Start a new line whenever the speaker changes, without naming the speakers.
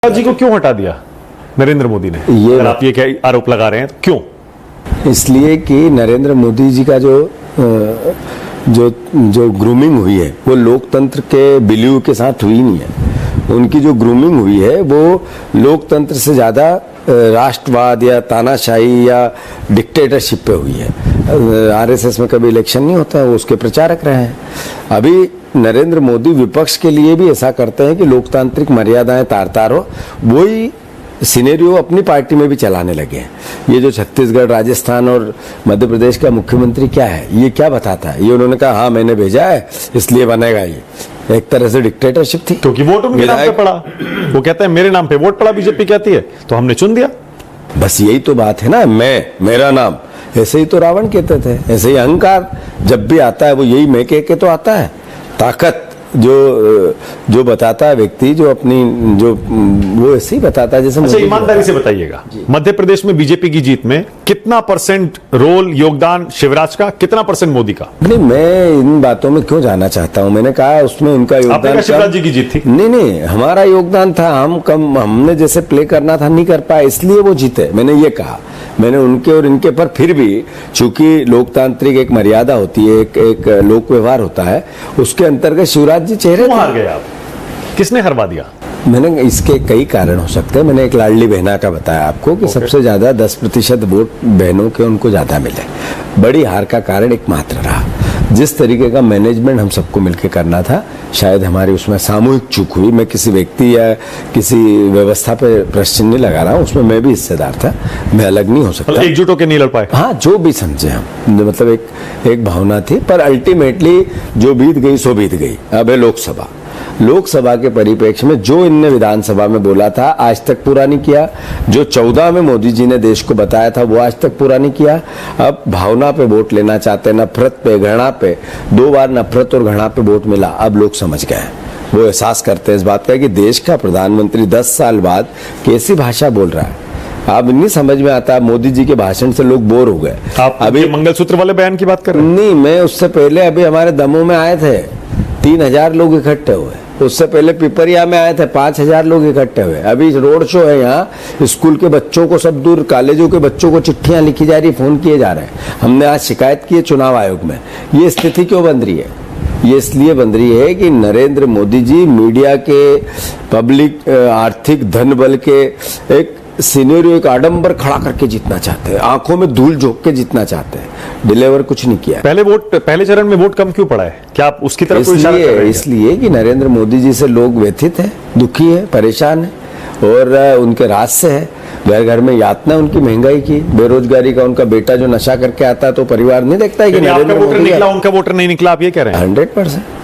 जी को क्यों हटा दिया नरेंद्र मोदी ने? ये अगर आप ये क्या आरोप लगा रहे हैं तो क्यों?
इसलिए कि नरेंद्र मोदी जी का जो ग्रूमिंग हुई है वो लोकतंत्र के बिलीव के साथ हुई नहीं है। उनकी जो ग्रूमिंग हुई है वो लोकतंत्र से ज्यादा राष्ट्रवाद या तानाशाही या डिक्टेटरशिप पे हुई है। आरएसएस में कभी इलेक्शन नहीं होता, वो उसके प्रचारक रहे हैं। अभी नरेंद्र मोदी विपक्ष के लिए भी ऐसा करते हैं कि लोकतांत्रिक मर्यादाएं तार-तार हो, वही सिनेरियो अपनी पार्टी में भी चलाने लगे हैं। ये जो छत्तीसगढ़, राजस्थान और मध्य प्रदेश का मुख्यमंत्री क्या है, ये क्या बताता है? ये उन्होंने कहा हाँ मैंने भेजा है इसलिए बनेगा। ये एक तरह से डिक्टेटरशिप थी,
क्योंकि वोट उनके नाम पे पड़ा। वो कहते हैं मेरे नाम पे वोट पड़ा, बीजेपी कहती है, तो हमने चुन दिया।
बस यही तो बात है ना, मेरा नाम। ऐसे ही तो रावण कहते थे, ऐसे ही अहंकार जब भी आता है वो यही मैं कह के तो आता है। ताकत जो बताता है व्यक्ति, जो अपनी जो वो ऐसे ही बताता है जैसे।
अच्छा, ईमानदारी से बताइएगा, मध्य प्रदेश में बीजेपी की जीत में कितना परसेंट रोल, योगदान शिवराज का, कितना परसेंट मोदी का?
नहीं, मैं इन बातों में क्यों जाना चाहता हूं। मैंने कहा उसमें उनका योगदान,
शिवराज जी की जीत थी।
नहीं, हमारा योगदान था। हमने जैसे प्ले करना था नहीं कर पाए, इसलिए वो जीते। मैंने ये कहा, मैंने उनके और इनके पर फिर भी, चूंकि लोकतांत्रिक एक मर्यादा होती है, एक लोक व्यवहार होता है, उसके अंतर्गत शिवराज जी चेहरे
हार गए आप। किसने हरवा दिया?
मैंने इसके कई कारण हो सकते हैं। मैंने एक लाडली बहना का बताया आपको कि सबसे ज्यादा 10% वोट बहनों के उनको ज्यादा मिले। बड़ी हार का कारण एकमात्र रहा, जिस तरीके का मैनेजमेंट हम सबको मिलकर करना था, शायद हमारी उसमें सामूहिक चूक हुई। मैं किसी व्यक्ति या किसी व्यवस्था पे प्रश्न नहीं लगा रहा हूँ, उसमें मैं भी हिस्सेदार था, मैं अलग नहीं हो सकता।
एकजुट होकर नहीं लड़ पाए?
हाँ, जो भी समझे हम, मतलब एक भावना थी, पर अल्टीमेटली जो बीत गई सो बीत गई। अब है लोकसभा के परिप्रेक्ष्य में जो इनने विधानसभा में बोला था आज तक पूरा नहीं किया। जो 14 में मोदी जी ने देश को बताया था वो आज तक पूरा नहीं किया। अब भावना पे वोट लेना चाहते हैं, नफरत पे, घृणा पे। 2 बार नफरत और घृणा पे वोट मिला। अब लोग समझ गए हैं, वो एहसास करते हैं इस बात का कि देश का प्रधानमंत्री 10 साल बाद कैसी भाषा बोल रहा है। अब नहीं समझ में आता। मोदी जी के भाषण से लोग बोर हो गए।
आप अभी मंगलसूत्र वाले बयान की बात कर रहे हैं?
नहीं, मैं उससे पहले अभी हमारे दमों में आए थे, 3000 लोग इकट्ठे हुए। उससे पहले पिपरिया में आए थे, 5000 लोग इकट्ठे हुए। अभी रोड शो है यहाँ, स्कूल के बच्चों को, सब दूर कॉलेजों के बच्चों को चिट्ठियां लिखी जा रही, फोन किए जा रहे हैं। हमने आज शिकायत की है चुनाव आयोग में। ये स्थिति क्यों बन रही है? ये इसलिए बन रही है कि नरेंद्र मोदी जी मीडिया के, पब्लिक, आर्थिक धन बल के एक सीनियर, एक आडंबर खड़ा करके जीतना चाहते हैं, आंखों में धूल झोंक के जीतना चाहते हैं। डिलीवर कुछ नहीं किया।
पहले चरण में वोट कम क्यों पड़ा है? क्या आप उसकी तरफ कोई इशारा कर रहे हैं?
इसलिए कि नरेंद्र मोदी जी से लोग व्यथित है, दुखी है, परेशान है, और उनके राज से है। घर घर में यातना उनकी, महंगाई की, बेरोजगारी का। उनका बेटा जो नशा करके आता है तो परिवार नहीं देखता है कि नरेंद्र मोदी।
निकला, उनका वोटर नहीं निकला, आप ये कह रहे हैं?
100%।